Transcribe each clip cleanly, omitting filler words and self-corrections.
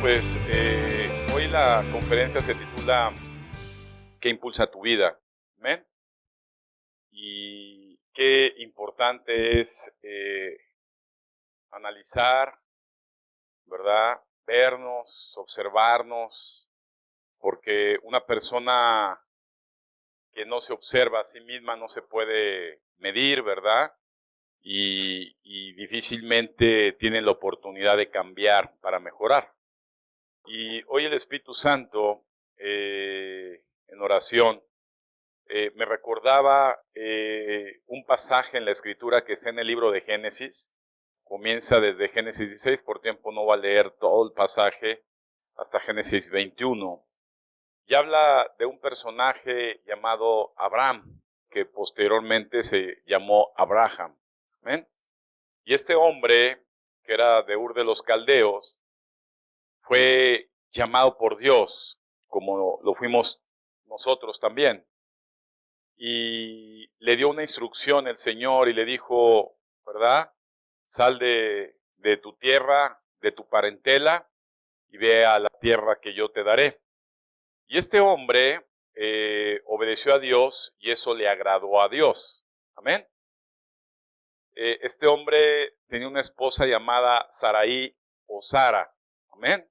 pues hoy la conferencia se titula ¿Qué impulsa tu vida? ¿Amén? Y qué importante es analizar, ¿verdad? Vernos, observarnos, porque una persona que no se observa a sí misma no se puede medir, ¿verdad? Y difícilmente tiene la oportunidad de cambiar para mejorar. Y hoy el Espíritu Santo, en oración, me recordaba un pasaje en la Escritura que está en el libro de Génesis. Comienza desde Génesis 16, por tiempo no voy a leer todo el pasaje, hasta Génesis 21. Y habla de un personaje llamado Abraham, que posteriormente se llamó Abraham. ¿Amén? Y este hombre, que era de Ur de los Caldeos, fue llamado por Dios, como lo fuimos nosotros también. Y le dio una instrucción el Señor y le dijo, ¿verdad? Sal de tu tierra, de tu parentela, y ve a la tierra que yo te daré. Y este hombre obedeció a Dios y eso le agradó a Dios. Amén. Este hombre tenía una esposa llamada Sarai o Sara. Amén.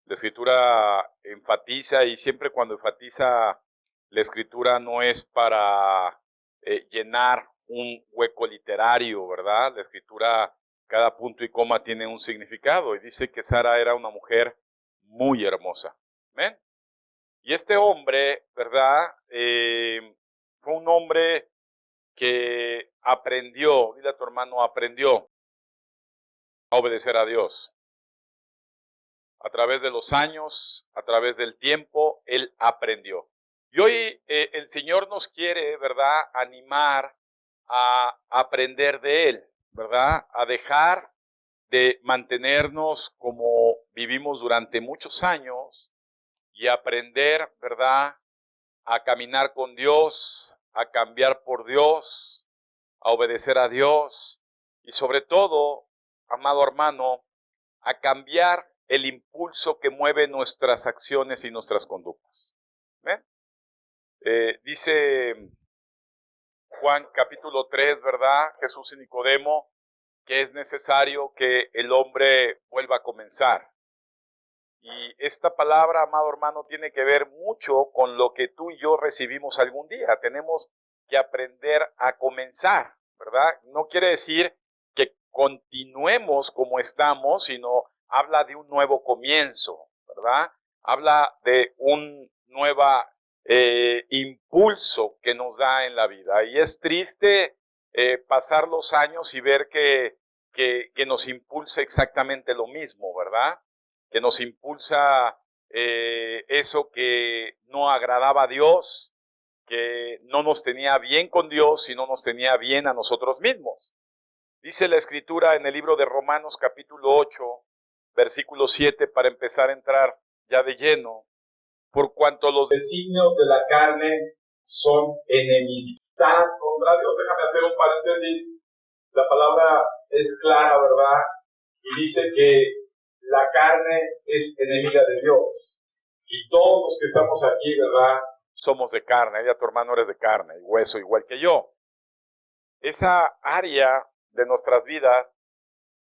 La Escritura enfatiza, y siempre cuando enfatiza la Escritura no es para llenar un hueco literario, ¿verdad? La Escritura, cada punto y coma tiene un significado, y dice que Sara era una mujer muy hermosa. ¿Amén? Y este hombre, ¿verdad? Fue un hombre que aprendió, dile a tu hermano, aprendió a obedecer a Dios. A través de los años, a través del tiempo, él aprendió. Y hoy el Señor nos quiere, ¿verdad?, animar a aprender de Él, ¿verdad?, a dejar de mantenernos como vivimos durante muchos años y aprender, ¿verdad?, a caminar con Dios, a cambiar por Dios, a obedecer a Dios y sobre todo, amado hermano, a cambiar el impulso que mueve nuestras acciones y nuestras conductas. ¿Ven? Dice Juan capítulo 3, ¿verdad? Jesús y Nicodemo, que es necesario que el hombre vuelva a comenzar. Y esta palabra, amado hermano, tiene que ver mucho con lo que tú y yo recibimos algún día. Tenemos que aprender a comenzar, ¿verdad? No quiere decir que continuemos como estamos, sino habla de un nuevo comienzo, ¿verdad? Habla de un nuevo impulso que nos da en la vida. Y es triste pasar los años y ver que nos impulsa exactamente lo mismo, ¿verdad? Que nos impulsa eso que no agradaba a Dios, que no nos tenía bien con Dios y no nos tenía bien a nosotros mismos. Dice la Escritura en el libro de Romanos capítulo 8, versículo 7, para empezar a entrar ya de lleno, por cuanto los designios de la carne son enemistad contra Dios. Déjame hacer un paréntesis. La palabra es clara, ¿verdad? Y dice que la carne es enemiga de Dios. Y todos los que estamos aquí, ¿verdad?, somos de carne. Ya tu hermano eres de carne y hueso igual que yo. Esa área de nuestras vidas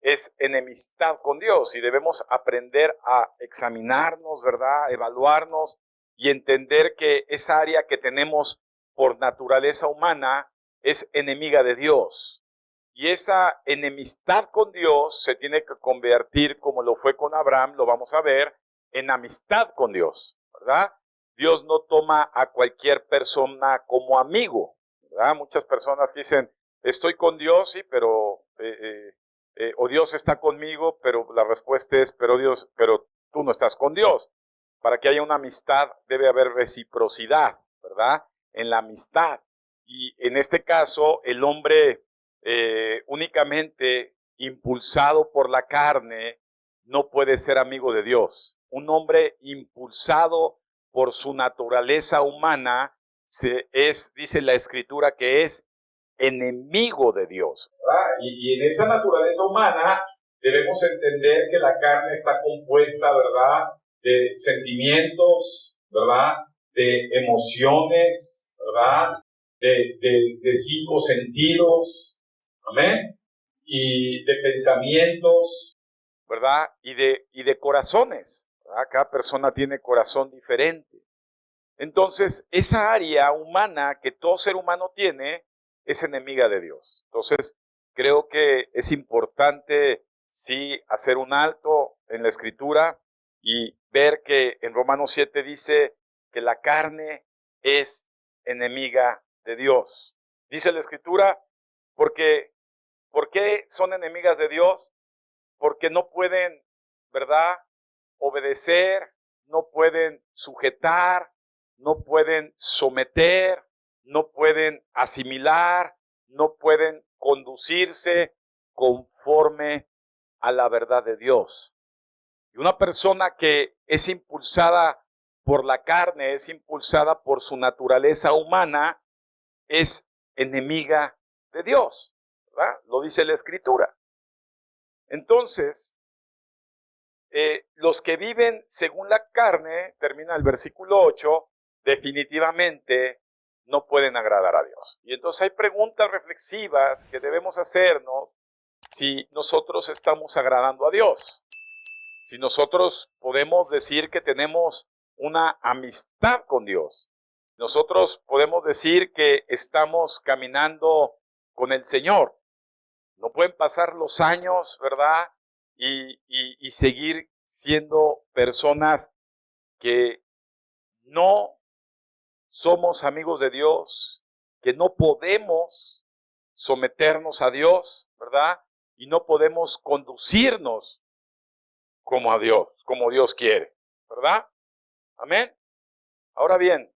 es enemistad con Dios y debemos aprender a examinarnos, ¿verdad?, evaluarnos y entender que esa área que tenemos por naturaleza humana es enemiga de Dios. Y esa enemistad con Dios se tiene que convertir, como lo fue con Abraham, lo vamos a ver, en amistad con Dios, ¿verdad? Dios no toma a cualquier persona como amigo, ¿verdad? Muchas personas dicen, estoy con Dios, sí, pero o Dios está conmigo, pero la respuesta es, pero tú no estás con Dios. Para que haya una amistad debe haber reciprocidad, ¿verdad? En la amistad. Y en este caso, el hombre únicamente impulsado por la carne no puede ser amigo de Dios. Un hombre impulsado por su naturaleza humana dice la Escritura, que es enemigo de Dios, ¿verdad? Y en esa naturaleza humana debemos entender que la carne está compuesta, ¿verdad?, de sentimientos, ¿verdad?, de emociones, ¿verdad?, de 5 sentidos, amén, y de pensamientos, ¿verdad?, y de corazones, ¿verdad? Cada persona tiene corazón diferente. Entonces, esa área humana que todo ser humano tiene es enemiga de Dios. Entonces, creo que es importante, sí, hacer un alto en la Escritura y ver que en Romanos 7 dice que la carne es enemiga de Dios. Dice la Escritura, ¿por qué son enemigas de Dios? Porque no pueden, ¿verdad?, obedecer, no pueden sujetar, no pueden someter, no pueden asimilar, no pueden conducirse conforme a la verdad de Dios. Y una persona que es impulsada por la carne, es impulsada por su naturaleza humana, es enemiga de Dios, ¿verdad? Lo dice la Escritura. Entonces, los que viven según la carne, termina el versículo 8, definitivamente no pueden agradar a Dios. Y entonces hay preguntas reflexivas que debemos hacernos si nosotros estamos agradando a Dios. Si nosotros podemos decir que tenemos una amistad con Dios. Nosotros podemos decir que estamos caminando con el Señor. No pueden pasar los años, ¿verdad?, y seguir siendo personas que no somos amigos de Dios, que no podemos someternos a Dios, ¿verdad? Y no podemos conducirnos como a Dios, como Dios quiere, ¿verdad? Amén. Ahora bien,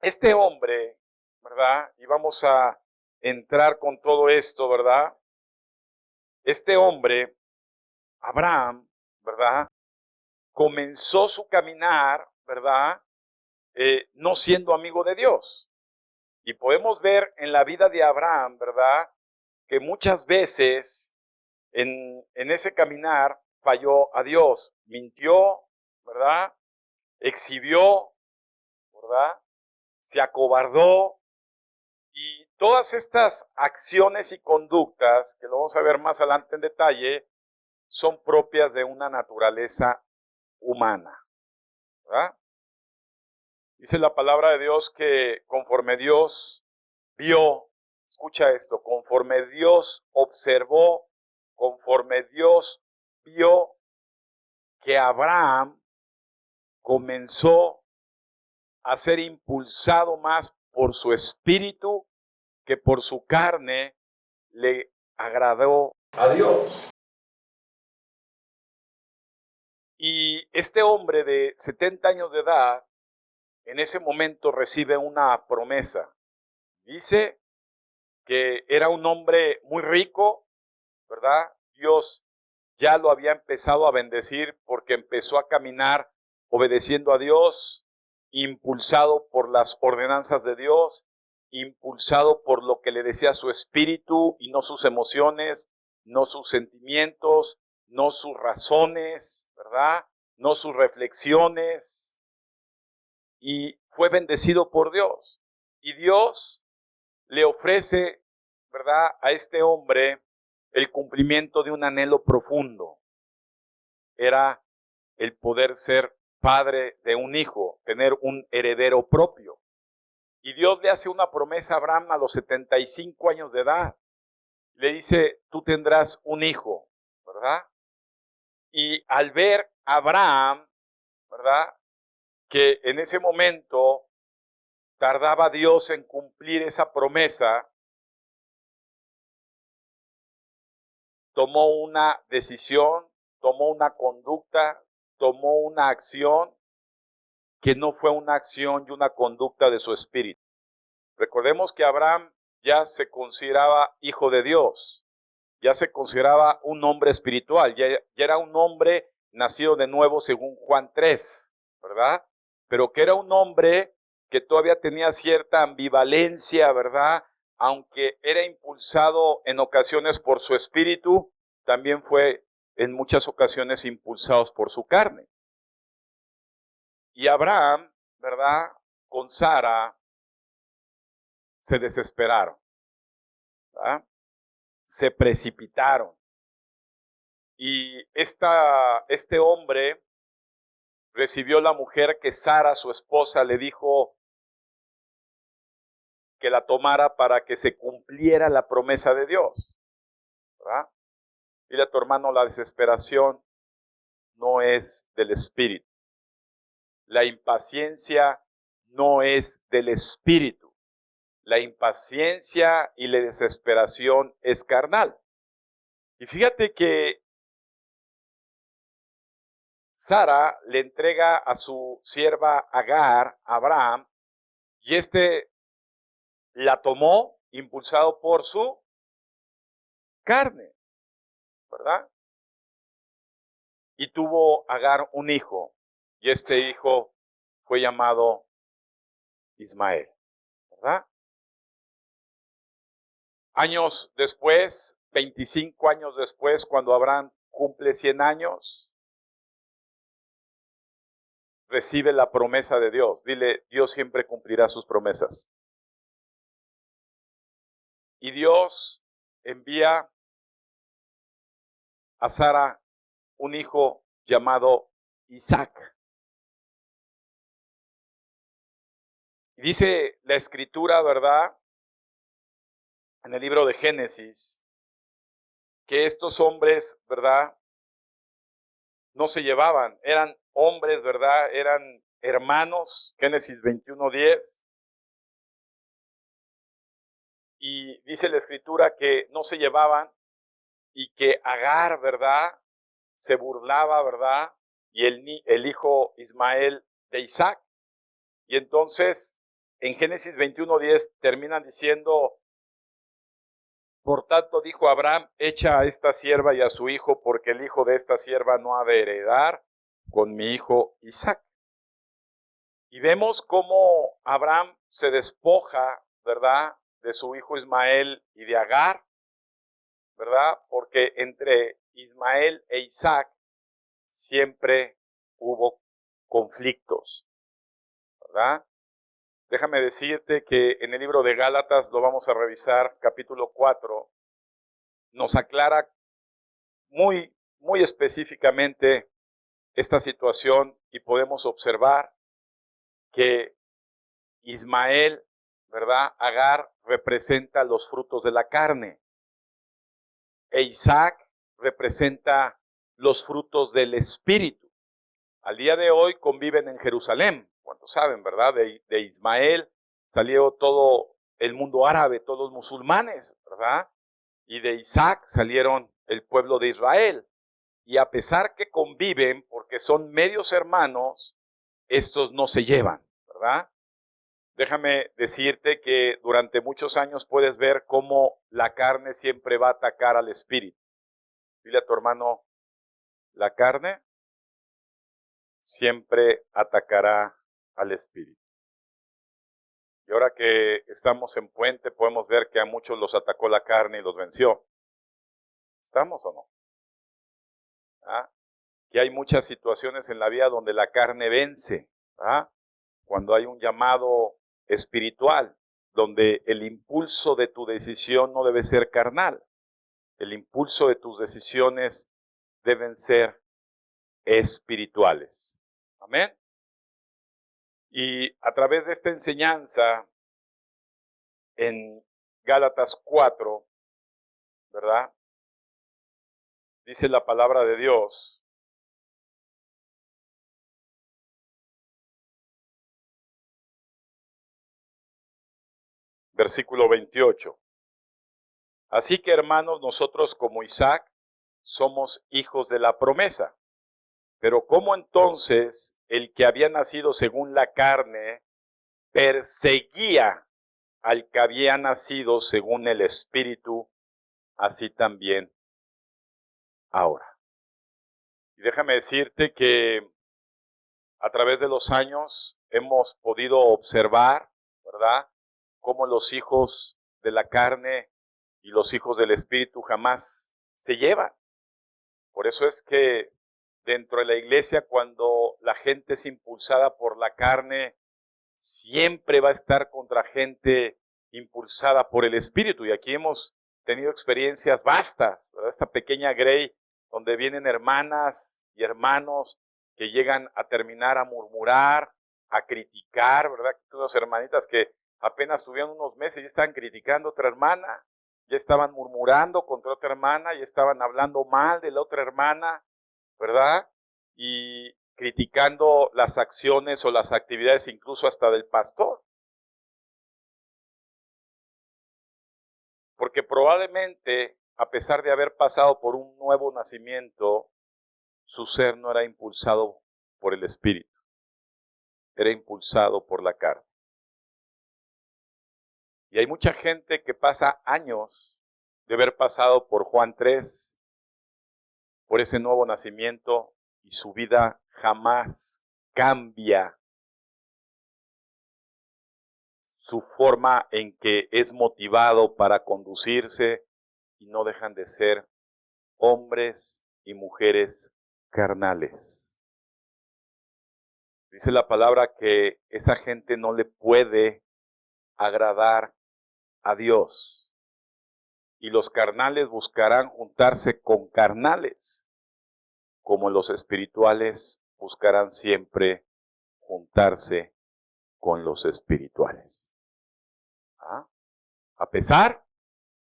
este hombre, ¿verdad? Y vamos a entrar con todo esto, ¿verdad? Este hombre, Abraham, ¿verdad?, comenzó su caminar, ¿verdad?, no siendo amigo de Dios. Y podemos ver en la vida de Abraham, ¿verdad?, que muchas veces en ese caminar falló a Dios, mintió, ¿verdad?, exhibió, ¿verdad?, se acobardó, y todas estas acciones y conductas, que lo vamos a ver más adelante en detalle, son propias de una naturaleza humana, ¿verdad? Dice la palabra de Dios que conforme Dios vio, escucha esto, conforme Dios observó, conforme Dios vio que Abraham comenzó a ser impulsado más por su espíritu que por su carne, le agradó a Dios. Y este hombre de 70 años de edad, en ese momento recibe una promesa. Dice que era un hombre muy rico, ¿verdad? Dios ya lo había empezado a bendecir porque empezó a caminar obedeciendo a Dios, impulsado por las ordenanzas de Dios, impulsado por lo que le decía su espíritu y no sus emociones, no sus sentimientos, no sus razones, ¿verdad?, no sus reflexiones. Y fue bendecido por Dios. Y Dios le ofrece, ¿verdad?, a este hombre el cumplimiento de un anhelo profundo. Era el poder ser padre de un hijo, tener un heredero propio. Y Dios le hace una promesa a Abraham a los 75 años de edad. Le dice, tú tendrás un hijo, ¿verdad? Y al ver a Abraham, ¿verdad?, que en ese momento tardaba Dios en cumplir esa promesa, tomó una decisión, tomó una conducta, tomó una acción que no fue una acción y una conducta de su espíritu. Recordemos que Abraham ya se consideraba hijo de Dios, ya se consideraba un hombre espiritual, ya era un hombre nacido de nuevo según Juan 3, ¿verdad? Pero que era un hombre que todavía tenía cierta ambivalencia, ¿verdad? Aunque era impulsado en ocasiones por su espíritu, también fue en muchas ocasiones impulsados por su carne. Y Abraham, ¿verdad? Con Sara se desesperaron, ¿verdad? Se precipitaron. Y este hombre recibió la mujer que Sara, su esposa, le dijo que la tomara para que se cumpliera la promesa de Dios, ¿verdad? Dile a tu hermano, la desesperación no es del espíritu. La impaciencia no es del espíritu. La impaciencia y la desesperación es carnal. Y fíjate que Sara le entrega a su sierva Agar, a Abraham, y la tomó impulsado por su carne, ¿verdad? Y tuvo Agar un hijo, y este hijo fue llamado Ismael, ¿verdad? Años después, 25 años después, cuando Abraham cumple 100 años, recibe la promesa de Dios. Dile, Dios siempre cumplirá sus promesas. Y Dios envía a Sara un hijo llamado Isaac. Y dice la escritura, ¿verdad? En el libro de Génesis, que estos hombres, ¿verdad? No se llevaban, eran hombres, ¿verdad? Eran hermanos, Génesis 21:10. Y dice la escritura que no se llevaban y que Agar, ¿verdad? Se burlaba, ¿verdad? Y el hijo Ismael de Isaac. Y entonces, en Génesis 21:10 terminan diciendo, por tanto dijo Abraham, echa a esta sierva y a su hijo, porque el hijo de esta sierva no ha de heredar con mi hijo Isaac. Y vemos cómo Abraham se despoja, ¿verdad?, de su hijo Ismael y de Agar, ¿verdad? Porque entre Ismael e Isaac siempre hubo conflictos, ¿verdad? Déjame decirte que en el libro de Gálatas, lo vamos a revisar, capítulo 4, nos aclara muy específicamente esta situación y podemos observar que Ismael, ¿verdad? Agar representa los frutos de la carne e Isaac representa los frutos del espíritu. Al día de hoy conviven en Jerusalén, cuantos saben, ¿verdad? De Ismael salió todo el mundo árabe, todos los musulmanes, ¿verdad? Y de Isaac salieron el pueblo de Israel. Y a pesar que conviven, porque son medios hermanos, estos no se llevan, ¿verdad? Déjame decirte que durante muchos años puedes ver cómo la carne siempre va a atacar al espíritu. Dile a tu hermano, la carne siempre atacará al espíritu. Y ahora que estamos en Puente, podemos ver que a muchos los atacó la carne y los venció. ¿Estamos o no? ¿Ah? Que hay muchas situaciones en la vida donde la carne vence, ¿ah? Cuando hay un llamado espiritual, donde el impulso de tu decisión no debe ser carnal. El impulso de tus decisiones deben ser espirituales. Amén. Y a través de esta enseñanza en Gálatas 4, ¿verdad? Dice la palabra de Dios, versículo 28. Así que, hermanos, nosotros como Isaac somos hijos de la promesa. Pero ¿cómo entonces el que había nacido según la carne perseguía al que había nacido según el Espíritu? Así también ahora. Y déjame decirte que a través de los años hemos podido observar, ¿verdad?, cómo los hijos de la carne y los hijos del Espíritu jamás se llevan. Por eso es que dentro de la iglesia, cuando la gente es impulsada por la carne, siempre va a estar contra gente impulsada por el Espíritu. Y aquí hemos tenido experiencias vastas, ¿verdad? Esta pequeña Grey, donde vienen hermanas y hermanos que llegan a terminar a murmurar, a criticar, ¿verdad? Aquí unas hermanitas que apenas tuvieron unos meses y estaban criticando a otra hermana, ya estaban murmurando contra otra hermana, ya estaban hablando mal de la otra hermana, ¿verdad? Y criticando las acciones o las actividades incluso hasta del pastor. Porque probablemente, a pesar de haber pasado por un nuevo nacimiento, su ser no era impulsado por el Espíritu, era impulsado por la carne. Y hay mucha gente que pasa años de haber pasado por Juan 3, por ese nuevo nacimiento, y su vida jamás cambia. Su forma en que es motivado para conducirse, y no dejan de ser hombres y mujeres carnales. Dice la palabra que esa gente no le puede agradar a Dios. Y los carnales buscarán juntarse con carnales, como los espirituales buscarán siempre juntarse con los espirituales. ¿Ah? A pesar,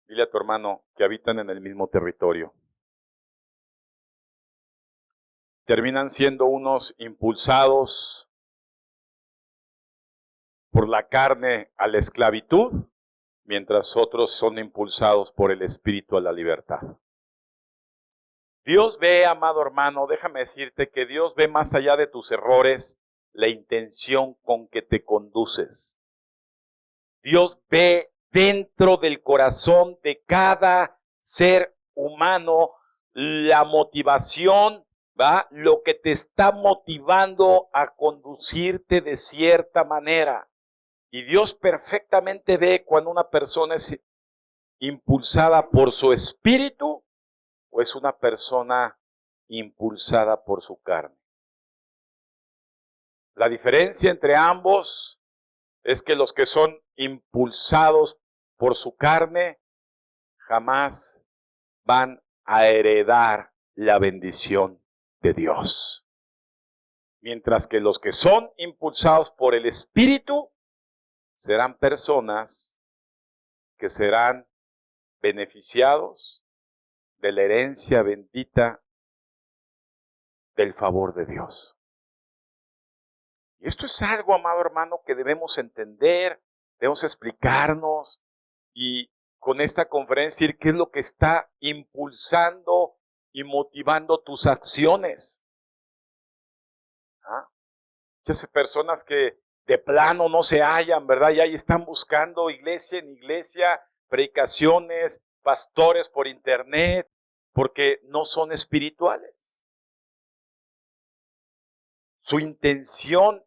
dile a tu hermano, que habitan en el mismo territorio. Terminan siendo unos impulsados por la carne a la esclavitud, mientras otros son impulsados por el Espíritu a la libertad. Dios ve, amado hermano, déjame decirte que Dios ve más allá de tus errores la intención con que te conduces. Dios ve dentro del corazón de cada ser humano la motivación, ¿va? Lo que te está motivando a conducirte de cierta manera. Y Dios perfectamente ve cuando una persona es impulsada por su espíritu o es una persona impulsada por su carne. La diferencia entre ambos es que los que son impulsados por su carne jamás van a heredar la bendición de Dios. Mientras que los que son impulsados por el Espíritu serán personas que serán beneficiados de la herencia bendita del favor de Dios. Y esto es algo, amado hermano, que debemos entender, debemos explicarnos y con esta conferencia decir qué es lo que está impulsando y motivando tus acciones. ¿Ah? Muchas personas que de plano no se hallan, ¿verdad? Y ahí están buscando iglesia en iglesia, predicaciones, pastores por internet, porque no son espirituales. Su intención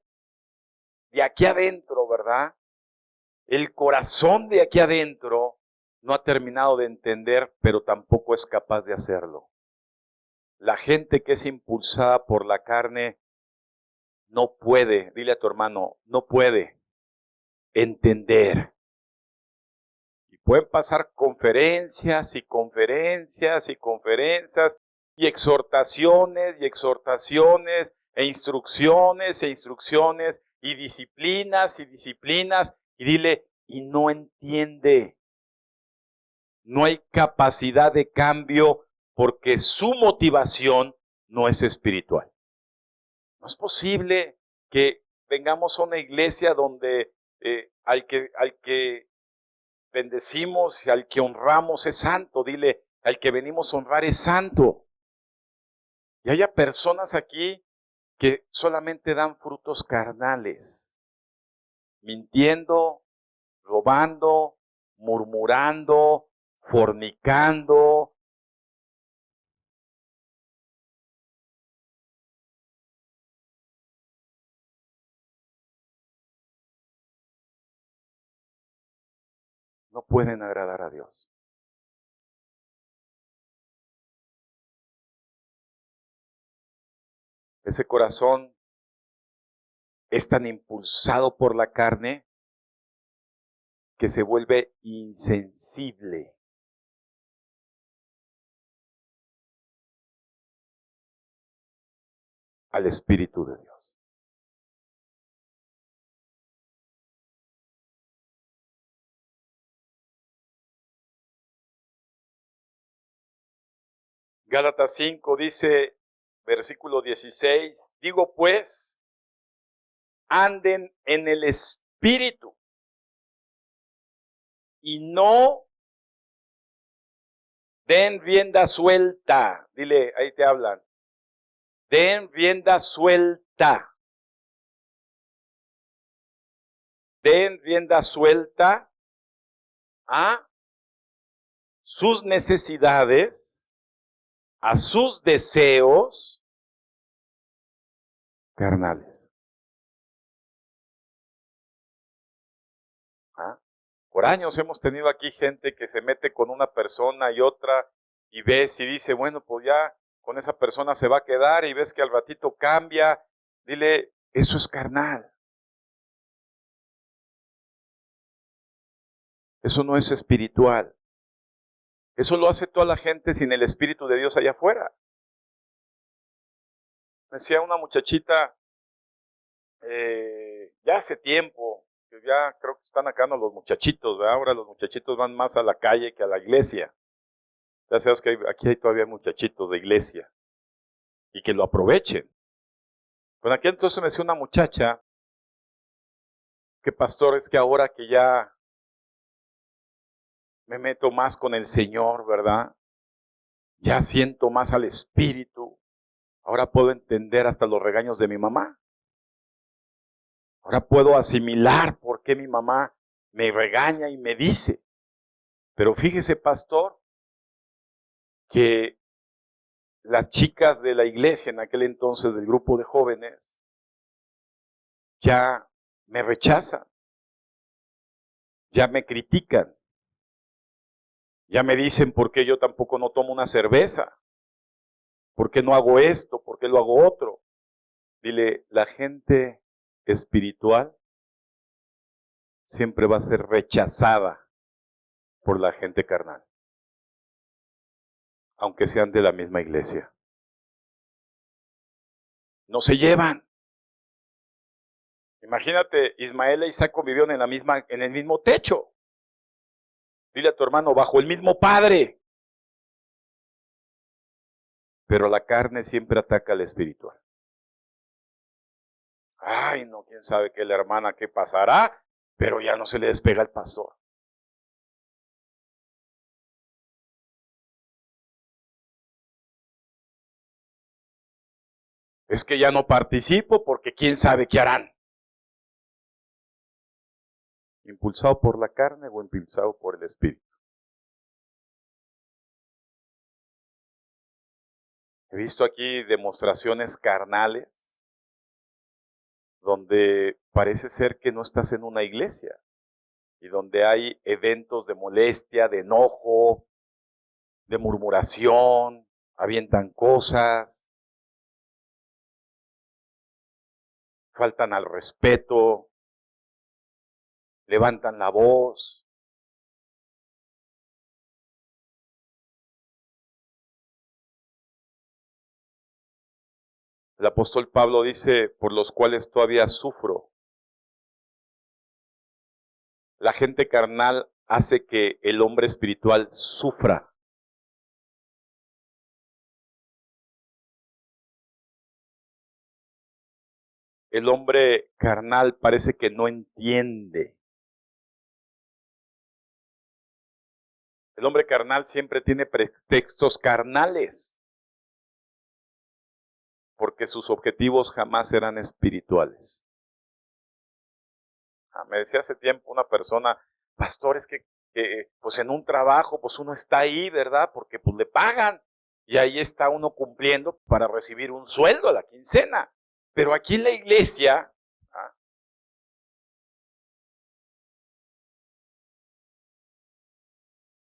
de aquí adentro, ¿verdad? El corazón de aquí adentro no ha terminado de entender, pero tampoco es capaz de hacerlo. La gente que es impulsada por la carne no puede, dile a tu hermano, no puede entender. Y pueden pasar conferencias y conferencias y conferencias y exhortaciones e instrucciones y disciplinas y dile, y no entiende. No hay capacidad de cambio porque su motivación no es espiritual. No es posible que vengamos a una iglesia donde al que bendecimos y al que honramos es santo. Dile, al que venimos a honrar es santo. Y haya personas aquí que solamente dan frutos carnales, mintiendo, robando, murmurando, fornicando. No pueden agradar a Dios. Ese corazón es tan impulsado por la carne que se vuelve insensible al Espíritu de Dios. Gálatas 5 dice, versículo 16, digo pues, anden en el Espíritu y no den rienda suelta. Dile, ahí te hablan. Den rienda suelta. Den rienda suelta a sus necesidades, a sus deseos carnales. ¿Ah? Por años hemos tenido aquí gente que se mete con una persona y otra y ves y dice, bueno, pues ya con esa persona se va a quedar y ves que al ratito cambia. Dile, eso es carnal. Eso no es espiritual. Eso lo hace toda la gente sin el Espíritu de Dios allá afuera. Me decía una muchachita, ya hace tiempo, que ya creo que están acá los muchachitos, ¿verdad? Ahora los muchachitos van más a la calle que a la iglesia. Ya sabes que aquí hay todavía muchachitos de iglesia y que lo aprovechen. Bueno, aquí entonces me decía una muchacha que pastor, es que ahora que ya me meto más con el Señor, ¿verdad? Ya siento más al Espíritu. Ahora puedo entender hasta los regaños de mi mamá. Ahora puedo asimilar por qué mi mamá me regaña y me dice. Pero fíjese, pastor, que las chicas de la iglesia en aquel entonces del grupo de jóvenes ya me rechazan, ya me critican, ya me dicen por qué yo tampoco no tomo una cerveza, por qué no hago esto, por qué lo hago otro. Dile, la gente espiritual siempre va a ser rechazada por la gente carnal, aunque sean de la misma iglesia. No se llevan. Imagínate, Ismael e Isaac convivieron en el mismo techo. Dile a tu hermano, bajo el mismo padre. Pero la carne siempre ataca al espiritual. Ay, no, quién sabe qué la hermana, qué pasará, pero ya no se le despega al pastor. Es que ya no participo porque quién sabe qué harán. ¿Impulsado por la carne o impulsado por el espíritu? He visto aquí demostraciones carnales donde parece ser que no estás en una iglesia y donde hay eventos de molestia, de enojo, de murmuración, avientan cosas, faltan al respeto, levantan la voz. El apóstol Pablo dice, por los cuales todavía sufro. La gente carnal hace que el hombre espiritual sufra. El hombre carnal parece que no entiende. El hombre carnal siempre tiene pretextos carnales, porque sus objetivos jamás serán espirituales. Me decía hace tiempo una persona, pastor, es que pues en un trabajo, pues uno está ahí, ¿verdad? Porque pues le pagan y ahí está uno cumpliendo para recibir un sueldo a la quincena. Pero aquí en la iglesia,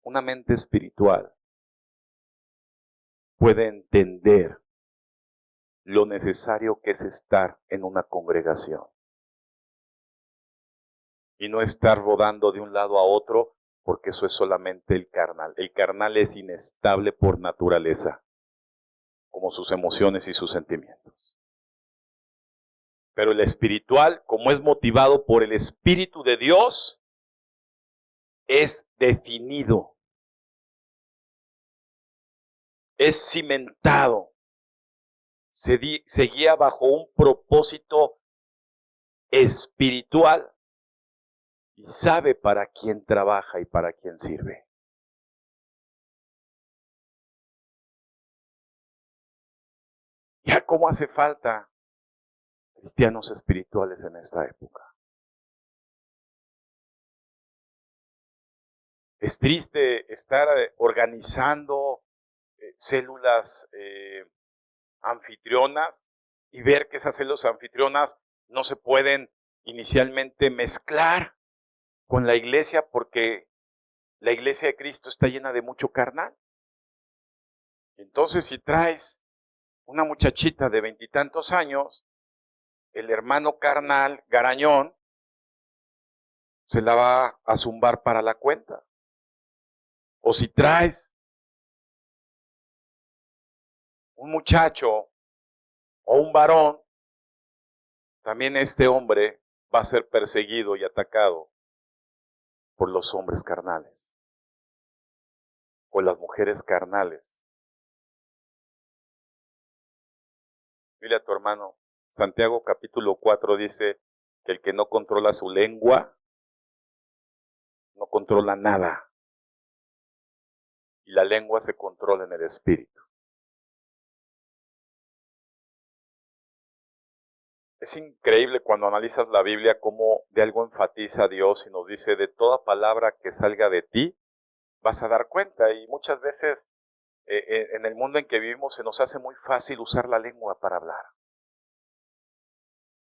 una mente espiritual puede entender lo necesario que es estar en una congregación. Y no estar rodando de un lado a otro, porque eso es solamente el carnal. El carnal es inestable por naturaleza, como sus emociones y sus sentimientos. Pero el espiritual, como es motivado por el Espíritu de Dios, es definido, es cimentado, se guía bajo un propósito espiritual y sabe para quién trabaja y para quién sirve. Ya cómo hace falta cristianos espirituales en esta época. Es triste estar organizando células anfitrionas y ver que esas células anfitrionas no se pueden inicialmente mezclar con la iglesia porque la iglesia de Cristo está llena de mucho carnal. Entonces, si traes una muchachita de 20 y tantos años, el hermano carnal, garañón, se la va a zumbar para la cuenta. O si traes un muchacho o un varón, también este hombre va a ser perseguido y atacado por los hombres carnales o las mujeres carnales. Dile a tu hermano, Santiago capítulo 4 dice que el que no controla su lengua, no controla nada. Y la lengua se controla en el espíritu. Es increíble cuando analizas la Biblia cómo de algo enfatiza Dios y nos dice, de toda palabra que salga de ti, vas a dar cuenta. Y muchas veces en el mundo en que vivimos se nos hace muy fácil usar la lengua para hablar.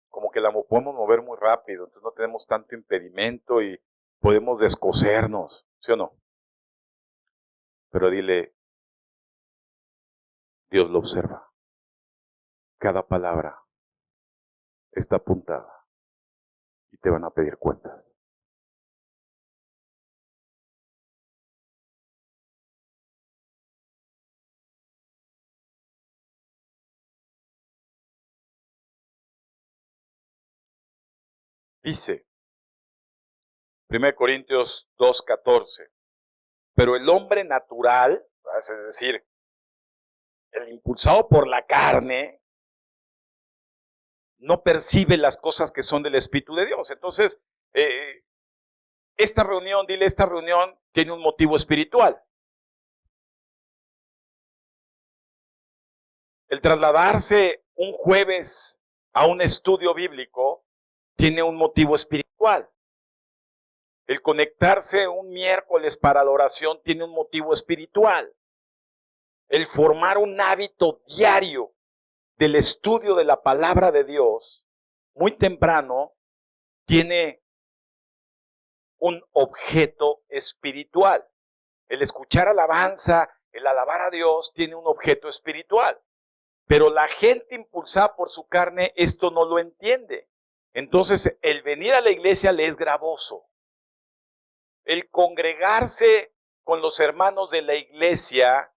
Como que la podemos mover muy rápido, entonces no tenemos tanto impedimento y podemos descosernos, ¿sí o no? Pero dile, Dios lo observa. Cada palabra está apuntada y te van a pedir cuentas. Dice 1 Corintios 2:14, pero el hombre natural, es decir, el impulsado por la carne, no percibe las cosas que son del Espíritu de Dios. Entonces, esta reunión tiene un motivo espiritual. El trasladarse un jueves a un estudio bíblico tiene un motivo espiritual. El conectarse un miércoles para la oración tiene un motivo espiritual. El formar un hábito diario del estudio de la palabra de Dios muy temprano tiene un objeto espiritual. El escuchar alabanza, el alabar a Dios tiene un objeto espiritual. Pero la gente impulsada por su carne esto no lo entiende. Entonces el venir a la iglesia le es gravoso. El congregarse con los hermanos de la iglesia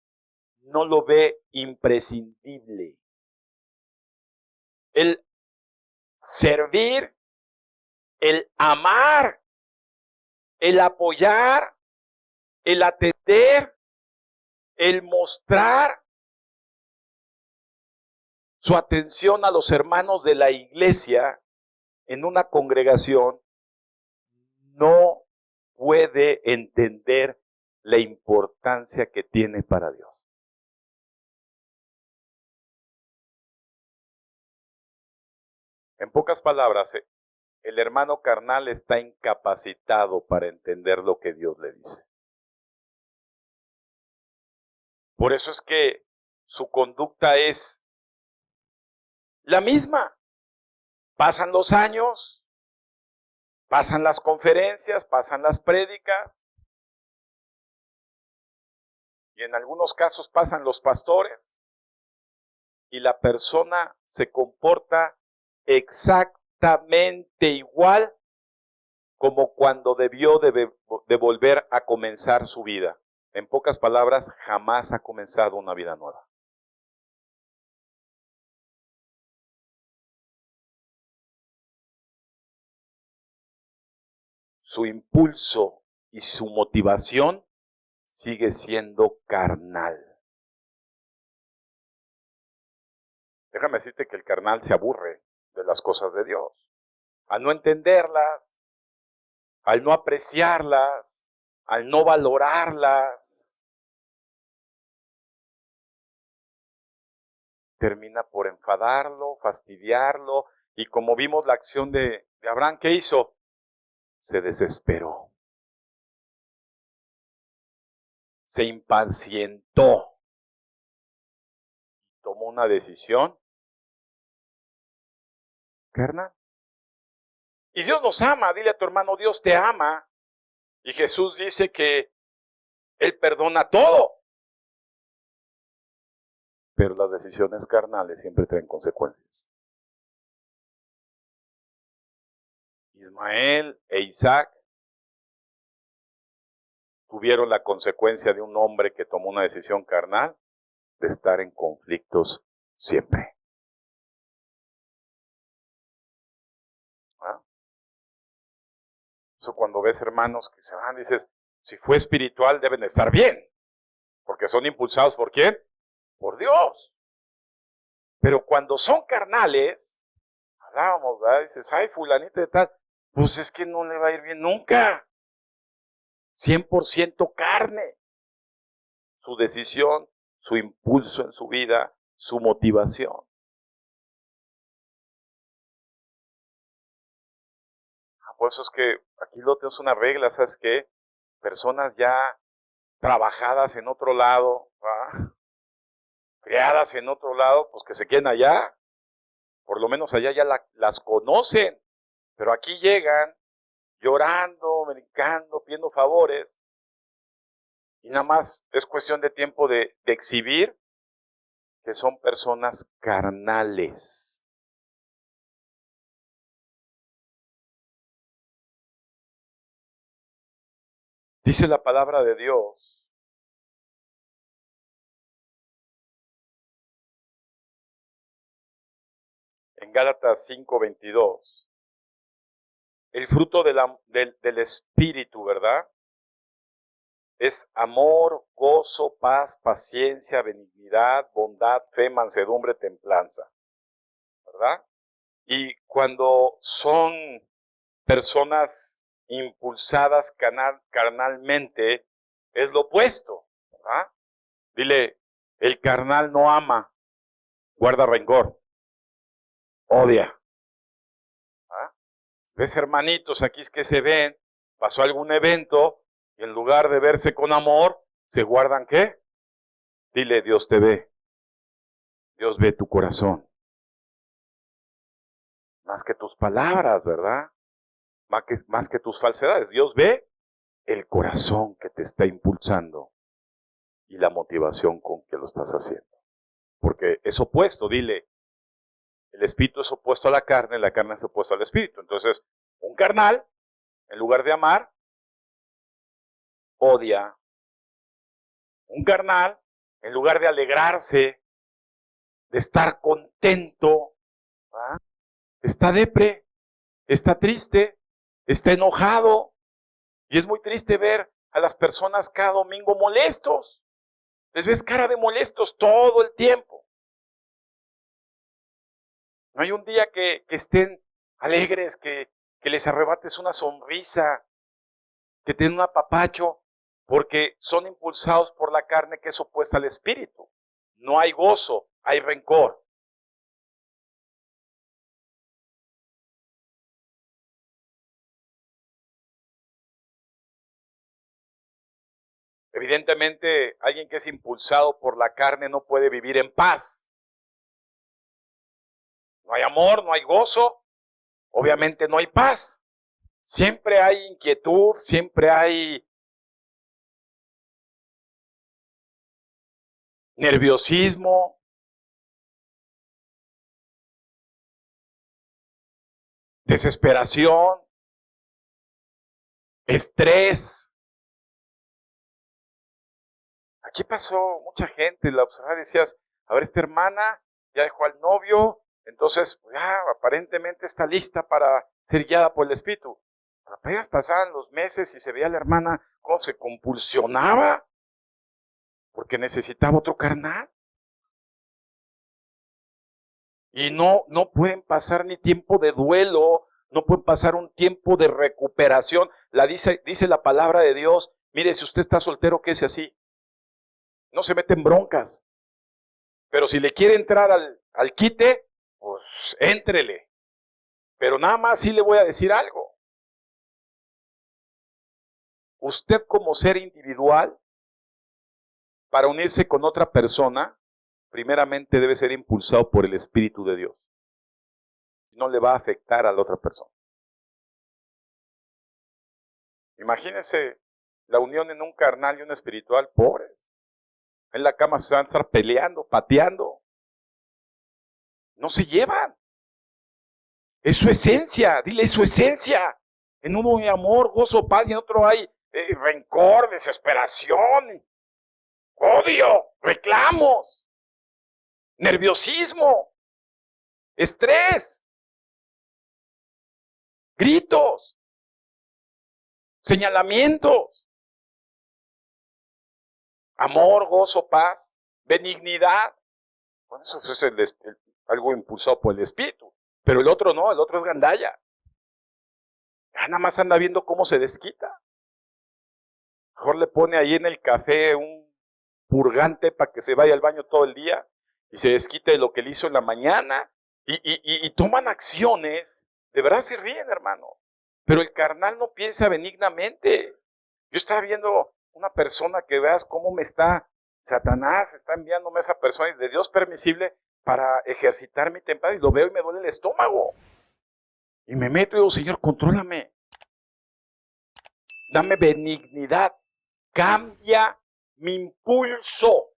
no lo ve imprescindible. El servir, el amar, el apoyar, el atender, el mostrar su atención a los hermanos de la iglesia en una congregación no puede entender la importancia que tiene para Dios. En pocas palabras, el hermano carnal está incapacitado para entender lo que Dios le dice. Por eso es que su conducta es la misma. Pasan los años, pasan las conferencias, pasan las prédicas, y en algunos casos pasan los pastores, y la persona se comporta exactamente igual como cuando debió de volver a comenzar su vida. En pocas palabras, jamás ha comenzado una vida nueva. Su impulso y su motivación sigue siendo carnal. Déjame decirte que el carnal se aburre de las cosas de Dios. Al no entenderlas, al no apreciarlas, al no valorarlas, termina por enfadarlo, fastidiarlo, y como vimos la acción de Abraham, ¿qué hizo? Se desesperó. Se impacientó. Tomó una decisión carnal. Y Dios nos ama. Dile a tu hermano, Dios te ama. Y Jesús dice que Él perdona todo. Pero las decisiones carnales siempre traen consecuencias. Ismael e Isaac tuvieron la consecuencia de un hombre que tomó una decisión carnal de estar en conflictos siempre. ¿Ah? Eso cuando ves hermanos que se van, dices, si fue espiritual deben estar bien, porque son impulsados ¿por quién? Por Dios. Pero cuando son carnales, hablábamos, ¿verdad? Dices, ay, fulanito de tal, pues es que no le va a ir bien nunca. 100% carne. Su decisión, su impulso en su vida, su motivación. Por eso es que aquí lo tenemos una regla, ¿sabes qué? Personas ya trabajadas en otro lado, ¿verdad? Criadas en otro lado, pues que se queden allá. Por lo menos allá ya las conocen. Pero aquí llegan llorando, brincando, pidiendo favores. Y nada más es cuestión de tiempo de exhibir que son personas carnales. Dice la palabra de Dios en Gálatas 5:22. El fruto del Espíritu, ¿verdad? Es amor, gozo, paz, paciencia, benignidad, bondad, fe, mansedumbre, templanza, ¿verdad? Y cuando son personas impulsadas carnalmente, es lo opuesto, ¿verdad? Dile, el carnal no ama, guarda rencor, odia. ¿Ah? ¿Ves, hermanitos? Aquí es que se ven, pasó algún evento, y en lugar de verse con amor, ¿se guardan qué? Dile, Dios te ve. Dios ve tu corazón. Más que tus palabras, ¿verdad? Más que tus falsedades. Dios ve el corazón que te está impulsando y la motivación con que lo estás haciendo. Porque es opuesto, dile, el espíritu es opuesto a la carne es opuesta al espíritu. Entonces, un carnal, en lugar de amar, odia. Un carnal, en lugar de alegrarse, de estar contento, ¿verdad? Está depre, está triste, está enojado. Y es muy triste ver a las personas cada domingo molestos. Les ves cara de molestos todo el tiempo. No hay un día que estén alegres, que les arrebates una sonrisa, que tengan un apapacho, porque son impulsados por la carne que es opuesta al espíritu. No hay gozo, hay rencor. Evidentemente, alguien que es impulsado por la carne no puede vivir en paz. No hay amor, no hay gozo, obviamente no hay paz. Siempre hay inquietud, siempre hay nerviosismo, desesperación, estrés. Aquí pasó mucha gente, la observaba y decías, a ver, esta hermana ya dejó al novio, entonces ya aparentemente está lista para ser guiada por el Espíritu. Pero apenas pasaban los meses y se veía a la hermana cómo se compulsionaba porque necesitaba otro carnal. Y no pueden pasar ni tiempo de duelo, no pueden pasar un tiempo de recuperación. Dice la palabra de Dios, mire, si usted está soltero, quédese así. No se mete en broncas. Pero si le quiere entrar al quite, pues éntrele. Pero nada más sí le voy a decir algo. Usted como ser individual, para unirse con otra persona, primeramente debe ser impulsado por el Espíritu de Dios. No le va a afectar a la otra persona. Imagínense la unión en un carnal y un espiritual, pobres. En la cama se van a estar peleando, pateando. No se llevan. Es su esencia, dile, es su esencia. En uno hay amor, gozo, paz, y en otro hay rencor, desesperación, odio, reclamos, nerviosismo, estrés, gritos, señalamientos, amor, gozo, paz, benignidad. Bueno, eso es algo impulsado por el Espíritu. Pero el otro no, el otro es gandalla. Ya nada más anda viendo cómo se desquita. Mejor le pone ahí en el café un purgante para que se vaya al baño todo el día y se desquite de lo que le hizo en la mañana y toman acciones. De verdad se ríen, hermano. Pero el carnal no piensa benignamente. Yo estaba viendo una persona que veas cómo Satanás está enviándome a esa persona y de Dios permisible para ejercitar mi templado y lo veo y me duele el estómago. Y me meto y digo, Señor, contrólame. Dame benignidad. Cambia mi impulso.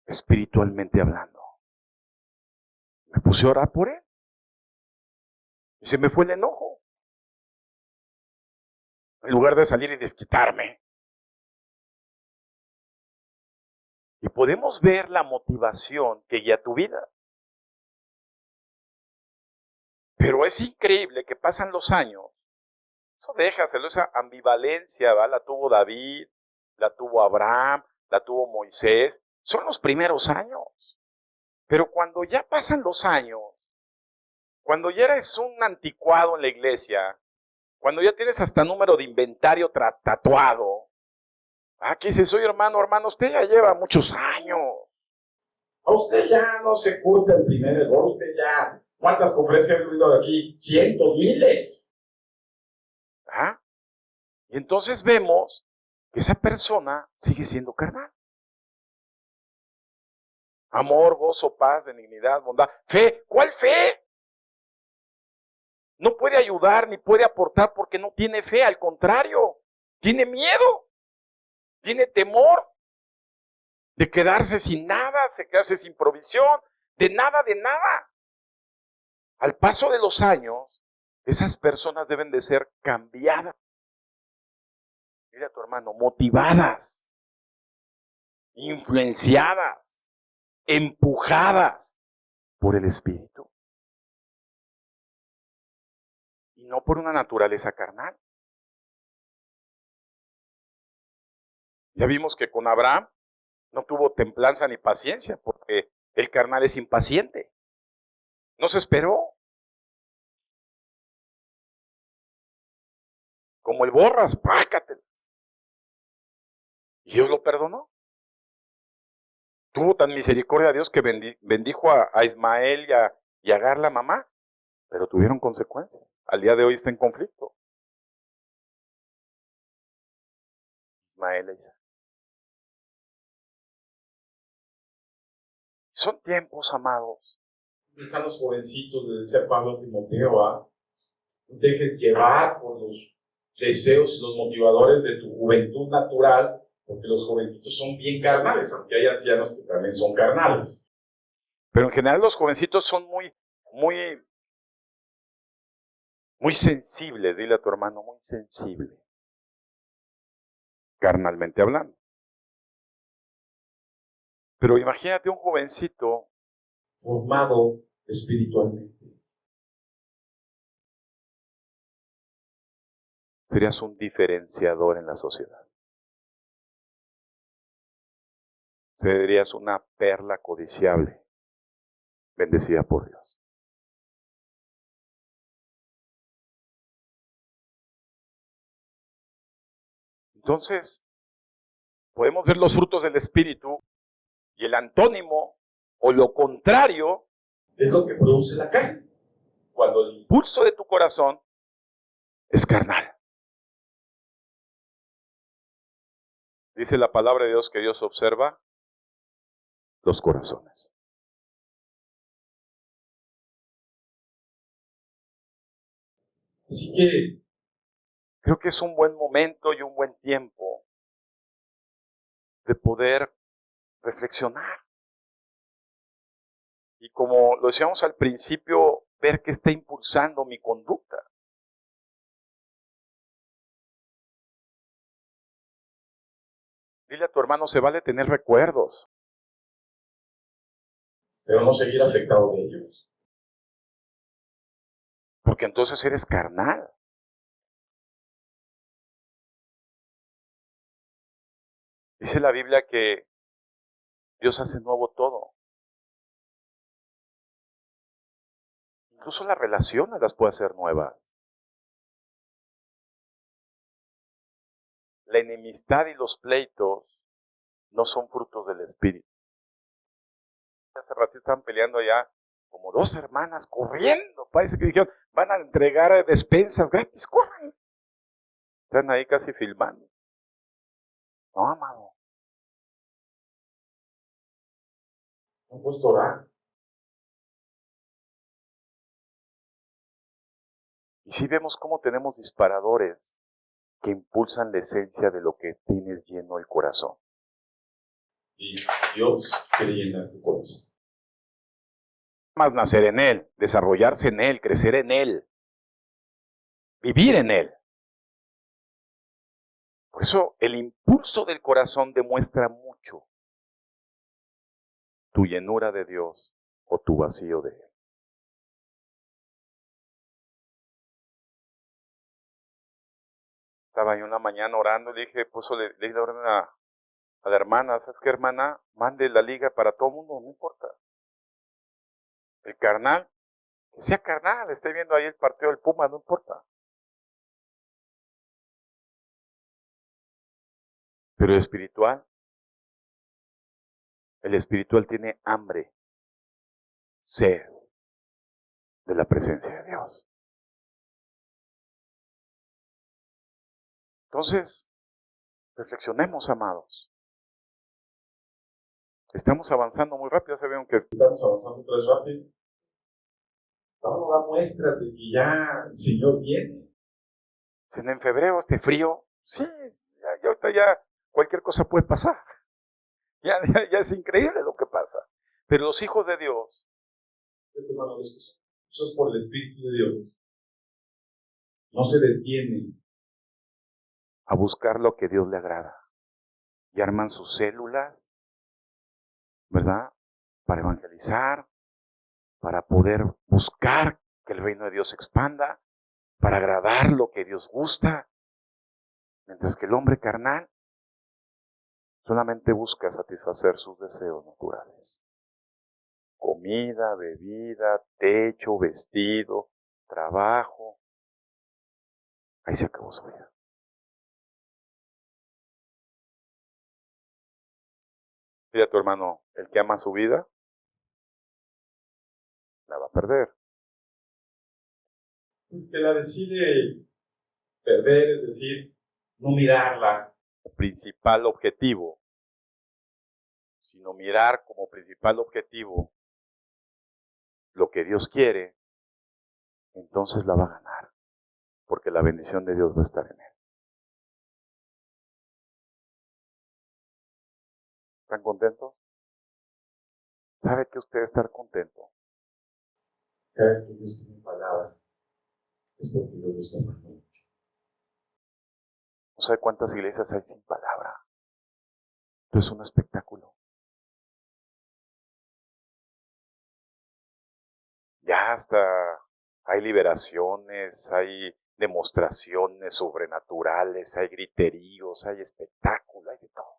Espiritualmente hablando. Me puse a orar por él. Y se me fue el enojo. En lugar de salir y desquitarme. Y podemos ver la motivación que guía tu vida. Pero es increíble que pasan los años. Eso déjaselo, esa ambivalencia, ¿va? La tuvo David, la tuvo Abraham, la tuvo Moisés. Son los primeros años. Pero cuando ya pasan los años, cuando ya eres un anticuado en la iglesia, cuando ya tienes hasta número de inventario tatuado, aquí dices, oye hermano, usted ya lleva muchos años. A usted ya no se curte el primer error, usted ya, ¿cuántas conferencias he oído de aquí? Cientos, miles. ¿Ah? Y entonces vemos que esa persona sigue siendo carnal. Amor, gozo, paz, benignidad, bondad, fe. ¿Cuál fe? No puede ayudar ni puede aportar porque no tiene fe, al contrario, tiene miedo, tiene temor de quedarse sin nada, de quedarse sin provisión, de nada. Al paso de los años, esas personas deben de ser cambiadas. Mira a tu hermano, motivadas, influenciadas, empujadas por el Espíritu. Y no por una naturaleza carnal. Ya vimos que con Abraham no tuvo templanza ni paciencia porque el carnal es impaciente. No se esperó. Como el borras, pácate. Y Dios lo perdonó. Tuvo tan misericordia a Dios que bendijo a Ismael y a Agar, la mamá, pero tuvieron consecuencias. Al día de hoy está en conflicto. Ismael e Isaac. Son tiempos, amados. Están los jovencitos, le decía Pablo a Timoteo, no dejes llevar por los deseos y los motivadores de tu juventud natural, porque los jovencitos son bien carnales, aunque hay ancianos que también son carnales. Pero en general los jovencitos son muy muy, muy sensibles, dile a tu hermano, muy sensible, carnalmente hablando. Pero imagínate un jovencito formado espiritualmente. Serías un diferenciador en la sociedad. Serías una perla codiciable, bendecida por Dios. Entonces, podemos ver los frutos del Espíritu y el antónimo o lo contrario es lo que produce la carne. Cuando el impulso de tu corazón es carnal. Dice la palabra de Dios que Dios observa los corazones. Así que creo que es un buen momento y un buen tiempo de poder reflexionar. Y como lo decíamos al principio, ver qué está impulsando mi conducta. Dile a tu hermano, se vale tener recuerdos, pero no seguir afectado de ellos. Porque entonces eres carnal. Dice la Biblia que Dios hace nuevo todo. Incluso las relaciones las puede hacer nuevas. La enemistad y los pleitos no son frutos del Espíritu. Hace ratito estaban peleando allá como dos hermanas corriendo. Parece que dijeron, van a entregar despensas gratis, corren. Están ahí casi filmando. No, amado. No puedes orar. Y sí vemos cómo tenemos disparadores que impulsan la esencia de lo que tienes lleno el corazón. Y Dios quiere llenar tu corazón. Más nacer en Él, desarrollarse en Él, crecer en Él, vivir en Él. Por eso el impulso del corazón demuestra mucho tu llenura de Dios o tu vacío de Él. Estaba yo una mañana orando y dije, pues le di la orden a la hermana, ¿sabes qué, hermana? Mande la liga para todo el mundo, no importa. El carnal, que sea carnal, esté viendo ahí el partido del Puma, no importa. Pero el espiritual tiene hambre, sed de la presencia de Dios. Entonces, reflexionemos, amados. Estamos avanzando muy rápido, se ven que estamos avanzando tres rápido. Vamos a dar muestras de que ya el Señor viene. En febrero este frío, sí, ya ahorita ya cualquier cosa puede pasar. Ya es increíble lo que pasa. Pero los hijos de Dios, eso es por el Espíritu de Dios, no se detienen a buscar lo que Dios le agrada. Y arman sus células, ¿verdad? Para evangelizar, para poder buscar que el reino de Dios se expanda, para agradar lo que Dios gusta. Mientras que el hombre carnal solamente busca satisfacer sus deseos naturales. Comida, bebida, techo, vestido, trabajo. Ahí se acabó su vida. Dile a tu hermano, el que ama su vida, la va a perder. El que la decide perder, es decir, no mirarla. El principal objetivo, sino mirar como principal objetivo lo que Dios quiere, entonces la va a ganar, porque la bendición de Dios va a estar en él. ¿Están contentos? ¿Sabe que usted estar contento? Cada vez que Dios tiene palabra, es porque Dios lo está amando mucho. No sabe cuántas iglesias hay sin palabra. Esto es un espectáculo. Ya hasta hay liberaciones, hay demostraciones sobrenaturales, hay griteríos, hay espectáculo, hay de todo.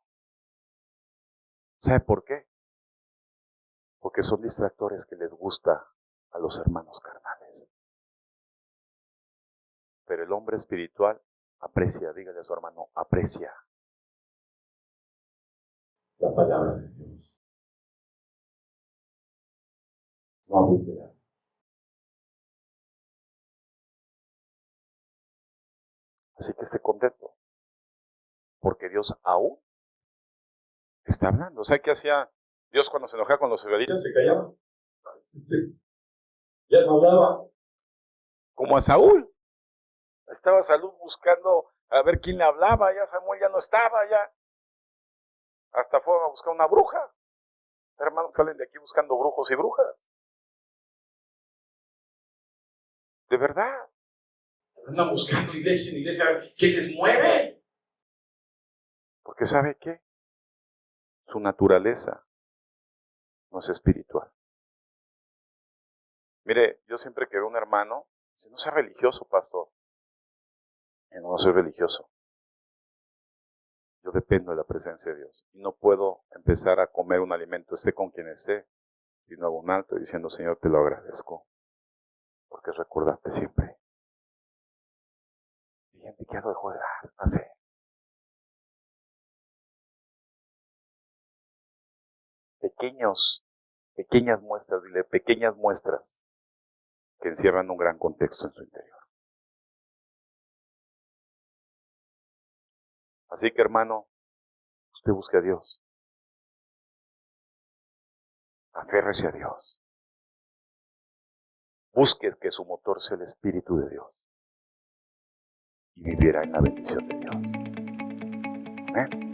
¿Sabe por qué? Porque son distractores que les gusta a los hermanos carnales. Pero el hombre espiritual aprecia, dígale a su hermano, aprecia la palabra de Dios. No adulterar. Así que esté contento, porque Dios aún está hablando. O sea, ¿qué hacía Dios cuando se enojaba con los israelitas? Se callaba. Ya no hablaba. Como a Saúl. Estaba Saúl buscando a ver quién le hablaba, ya Samuel ya no estaba, ya. Hasta fueron a buscar una bruja. Hermanos, salen de aquí buscando brujos y brujas. De verdad. Andan buscando iglesia en iglesia, a ver qué les mueve. Porque ¿sabe qué? Su naturaleza no es espiritual. Mire, yo siempre que veo a un hermano, dice, no sea religioso, pastor. Yo no soy religioso. Yo dependo de la presencia de Dios. Y no puedo empezar a comer un alimento, esté con quien esté, sino hago un alto diciendo, Señor, te lo agradezco. Porque es recordarte siempre. Hay gente que ya lo dejó de dar, hacer. Pequeñas muestras, dile, pequeñas muestras que encierran un gran contexto en su interior. Así que, hermano, usted busque a Dios. Aférrese a Dios. Busque que su motor sea el Espíritu de Dios. Y vivirá en la bendición de Dios. Amén.